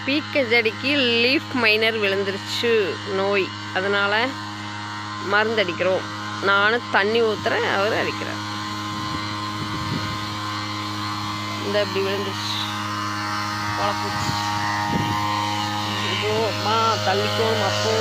பீக்க செடிக்கு leaf minor விழுந்துருச்சு நோய், அதனால் மருந்து அடிக்கிறோம். நானும் தண்ணி ஊற்றுறேன், அவர் அடிக்கிறார். இந்த இப்படி விழுந்துருச்சு, குழப்பூச்சி. ஐயோ அம்மா, தள்ளிக்கோணும் அப்போ.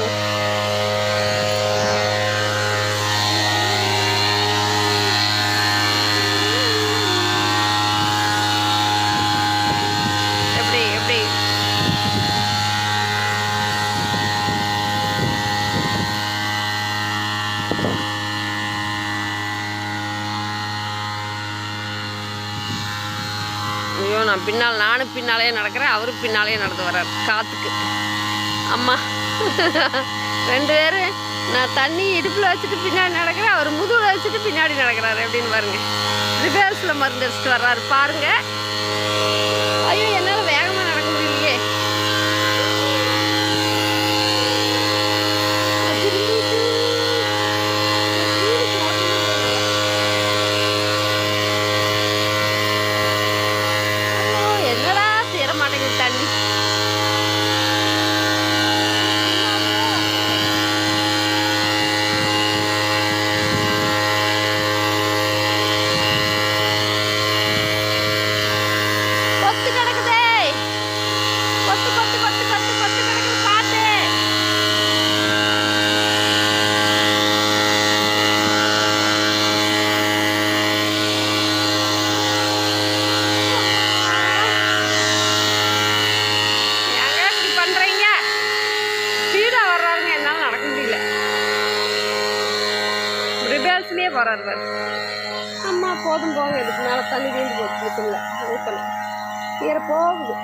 ஐயோ, நானும் பின்னாலே நடக்கிறேன், அவரும் பின்னாலே நடந்து வர்றார் காற்றுக்கு. அம்மா 2 பேரும், நான் தண்ணி இடுப்பில் வச்சுட்டு பின்னாடி நடக்கிறேன், அவர் முதுகில் வச்சுட்டு பின்னாடி நடக்கிறாரு. எப்படின்னு பாருங்க, ரிவர்ஸில் மருந்து அடிச்சுட்டு வர்றாரு பாருங்க. ஐயோ, என்னால் வேகமாக நடக்க முடியலையே. தண்ணி கொத்து கிடக்குதே, கொத்து கொத்து கொத்து கொத்து கொத்து கிடக்குது, பாத்து. ரிவர்ஸ்லேயே போகிறார் பாரு. அம்மா போதும் போங்க, இதுக்கு மேலே தண்ணி தீர்ந்து போச்சு, ஊற்றணும், கீரை போகுது.